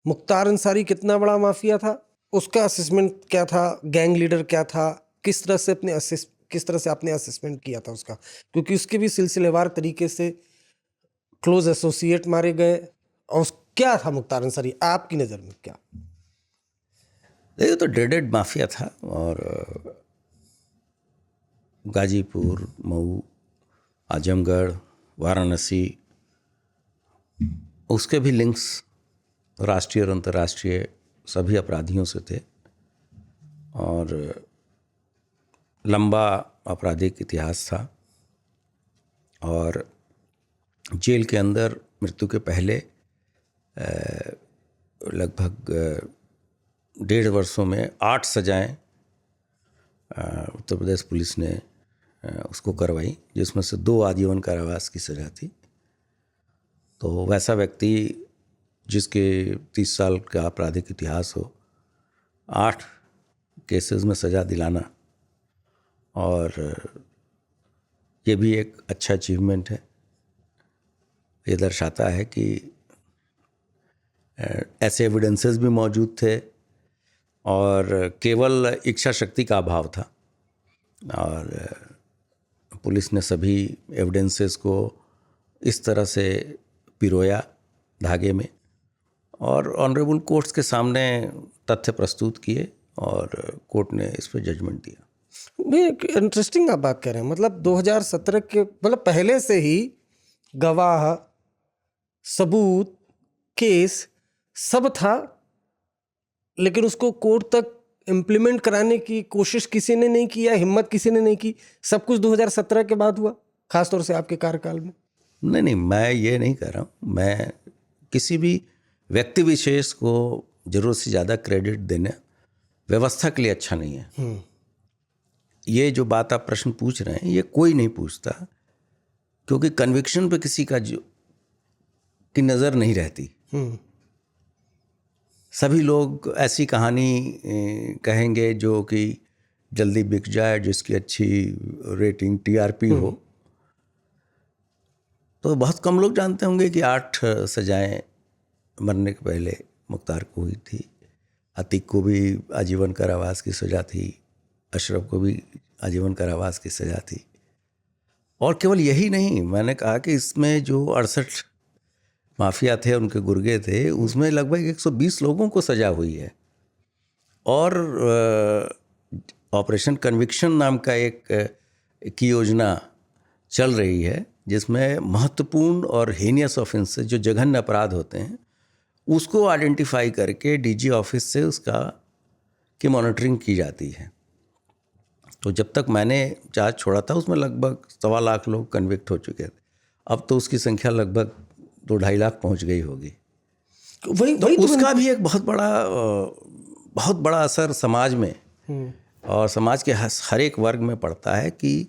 मुख्तार अंसारी कितना बड़ा माफिया था, उसका असेसमेंट क्या था, गैंग लीडर क्या था, किस तरह से आपने असेसमेंट किया था उसका, क्योंकि उसके भी सिलसिलेवार तरीके से क्लोज एसोसिएट मारे गए। और क्या था मुख्तार अंसारी आपकी नज़र में क्या? ये तो ड्रेडेड माफिया था, और गाजीपुर, मऊ, आजमगढ़, वाराणसी, उसके भी लिंक्स राष्ट्रीय और अंतर्राष्ट्रीय सभी अपराधियों से थे, और लंबा आपराधिक इतिहास था। और जेल के अंदर मृत्यु के पहले लगभग 1.5 वर्षों में 8 सजाएं उत्तर प्रदेश पुलिस ने उसको करवाई, जिसमें से 2 आजीवन कारावास की सज़ा थी। तो वैसा व्यक्ति जिसके 30 साल का आपराधिक इतिहास हो, 8 केसेस में सज़ा दिलाना, और ये भी एक अच्छा अचीवमेंट है। ये दर्शाता है कि ऐसे एविडेंसेस भी मौजूद थे, और केवल इच्छा शक्ति का अभाव था, और पुलिस ने सभी एविडेंसेस को इस तरह से पिरोया धागे में, और ऑनरेबल कोर्ट्स के सामने तथ्य प्रस्तुत किए, और कोर्ट ने इस पर जजमेंट दिया। ये इंटरेस्टिंग आप बात कह रहे हैं, मतलब 2017 के मतलब पहले से ही गवाह, सबूत, केस सब था, लेकिन उसको कोर्ट तक इम्प्लीमेंट कराने की कोशिश किसी ने नहीं की, या हिम्मत किसी ने नहीं की। सब कुछ 2017 के बाद हुआ, खासतौर से आपके कार्यकाल में। नहीं, मैं ये नहीं कह रहा हूँ। मैं किसी भी व्यक्ति विशेष को जरूरत से ज़्यादा क्रेडिट देना व्यवस्था के लिए अच्छा नहीं है। ये जो बात आप प्रश्न पूछ रहे हैं, ये कोई नहीं पूछता, क्योंकि कन्विक्शन पे किसी की नज़र नहीं रहती। सभी लोग ऐसी कहानी कहेंगे जो कि जल्दी बिक जाए, जिसकी अच्छी रेटिंग टीआरपी हो। तो बहुत कम लोग जानते होंगे कि 8 सजाएं मरने के पहले मुख्तार को हुई थी। अतीक को भी आजीवन कारावास की सज़ा थी, अशरफ को भी आजीवन कारावास की सज़ा थी। और केवल यही नहीं, मैंने कहा कि इसमें जो 68 माफिया थे, उनके गुर्गे थे, उसमें लगभग 120 लोगों को सज़ा हुई है। और ऑपरेशन कन्विक्शन नाम का एक की योजना चल रही है, जिसमें महत्वपूर्ण और हेनियस ऑफेंसेस, जो जघन्य अपराध होते हैं, उसको आइडेंटिफाई करके डीजी ऑफिस से की मॉनिटरिंग की जाती है। तो जब तक मैंने चार्ज छोड़ा था, उसमें लगभग 1.25 लाख लोग कन्विक्ट हो चुके थे। अब तो उसकी संख्या लगभग 2-2.5 लाख पहुंच गई होगी। वही उसका भी एक बहुत बड़ा असर समाज में और समाज के हर एक वर्ग में पड़ता है कि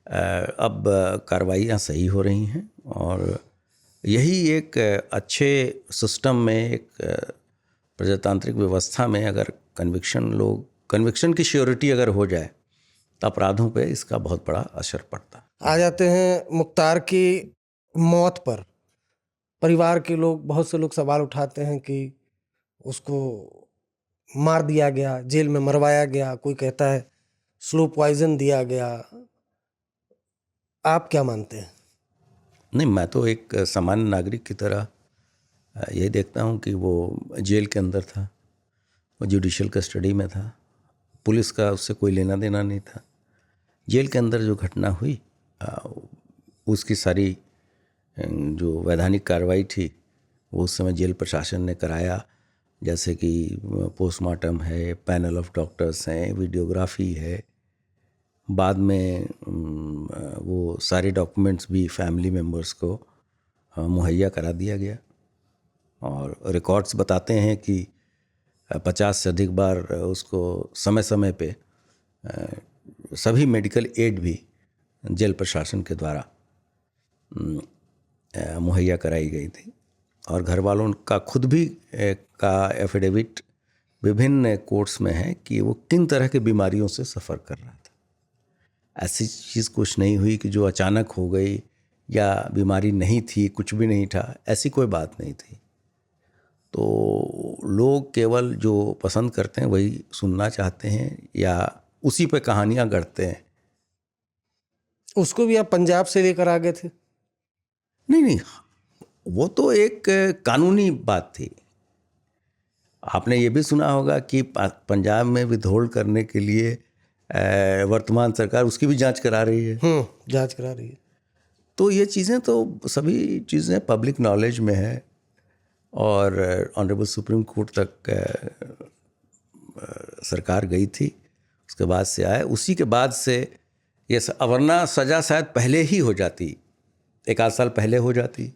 अब कार्रवाइयाँ सही हो रही हैं, और यही एक अच्छे सिस्टम में, एक प्रजातांत्रिक व्यवस्था में, अगर कन्विक्शन की श्योरिटी अगर हो जाए, तो अपराधों पे इसका बहुत बड़ा असर पड़ता। आ जाते हैं मुख्तार की मौत पर। परिवार के लोग, बहुत से लोग सवाल उठाते हैं कि उसको मार दिया गया, जेल में मरवाया गया, कोई कहता है स्लो पॉइजन दिया गया। आप क्या मानते हैं? नहीं, मैं तो एक सामान्य नागरिक की तरह यही देखता हूँ कि वो जेल के अंदर था, वो जुडिशियल कस्टडी में था, पुलिस का उससे कोई लेना देना नहीं था। जेल के अंदर जो घटना हुई, उसकी सारी जो वैधानिक कार्रवाई थी, वो उस समय जेल प्रशासन ने कराया, जैसे कि पोस्टमार्टम है, पैनल ऑफ डॉक्टर्स हैं, वीडियोग्राफी है। बाद में वो सारे डॉक्यूमेंट्स भी फैमिली मेम्बर्स को मुहैया करा दिया गया, और रिकॉर्ड्स बताते हैं कि 50 से अधिक बार उसको समय समय पे सभी मेडिकल एड भी जेल प्रशासन के द्वारा मुहैया कराई गई थी। और घर वालों का खुद भी का एफिडेविट विभिन्न कोर्ट्स में है कि वो किन तरह की बीमारियों से सफ़र कर रहा था। ऐसी चीज़ कुछ नहीं हुई कि जो अचानक हो गई, या बीमारी नहीं थी, कुछ भी नहीं था, ऐसी कोई बात नहीं थी। तो लोग केवल जो पसंद करते हैं वही सुनना चाहते हैं या उसी पे कहानियाँ गढ़ते हैं। उसको भी आप पंजाब से लेकर आ गए थे? नहीं नहीं, वो तो एक कानूनी बात थी। आपने ये भी सुना होगा कि पंजाब में विथहोल्ड करने के लिए वर्तमान सरकार उसकी भी जांच करा रही है। जांच करा रही है। तो ये चीज़ें तो सभी चीज़ें पब्लिक नॉलेज में है और ऑनरेबल सुप्रीम कोर्ट तक सरकार गई थी, उसके बाद से आए। उसी के बाद से ये वरना सज़ा शायद पहले ही हो जाती, एक आध साल पहले हो जाती,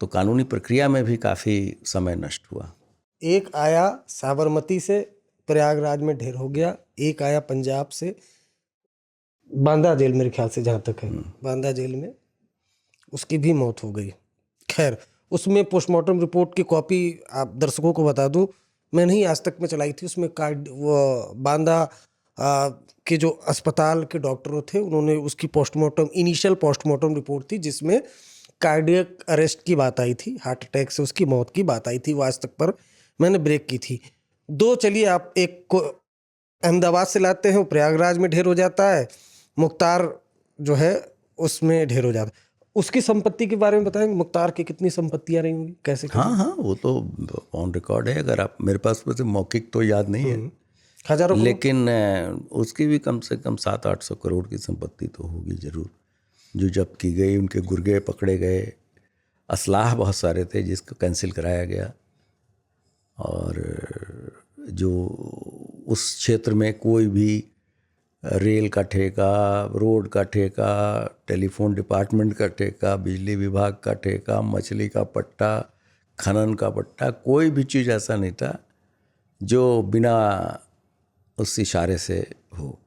तो कानूनी प्रक्रिया में भी काफ़ी समय नष्ट हुआ। एक आया साबरमती से प्रयागराज में ढेर हो गया, एक आया पंजाब से बांदा जेल, मेरे ख्याल से जहाँ तक है बांदा जेल में उसकी भी मौत हो गई। खैर, उसमें पोस्टमार्टम रिपोर्ट की कॉपी आप दर्शकों को बता दूं, मैंने ही आज तक में चलाई थी। उसमें वो बांदा के जो अस्पताल के डॉक्टर थे उन्होंने उसकी पोस्टमार्टम, इनिशियल पोस्टमार्टम रिपोर्ट थी जिसमें कार्डियक अरेस्ट की बात आई थी, हार्ट अटैक से उसकी मौत की बात आई थी। वो आज तक पर मैंने ब्रेक की थी। दो, चलिए आप एक को अहमदाबाद से लाते हैं, वो प्रयागराज में ढेर हो जाता है, मुख्तार जो है उसमें ढेर हो जाता है। उसकी संपत्ति के बारे में बताएंगे, मुख्तार की कितनी संपत्तियां रही होंगी, कैसे? हाँ, वो तो ऑन रिकॉर्ड है। अगर आप, मेरे पास वैसे मौखिक तो याद नहीं है, हजारों, लेकिन उसकी भी कम से कम 700-800 करोड़ की संपत्ति तो होगी जरूर, जो जब्त की गई। उनके गुर्गे पकड़े गए, असलाह बहुत सारे थे जिसको कैंसिल कराया गया, और जो उस क्षेत्र में कोई भी रेल का ठेका, रोड का ठेका, टेलीफोन डिपार्टमेंट का ठेका, बिजली विभाग का ठेका, मछली का पट्टा, खनन का पट्टा, कोई भी चीज़ ऐसा नहीं था जो बिना उस इशारे से हो।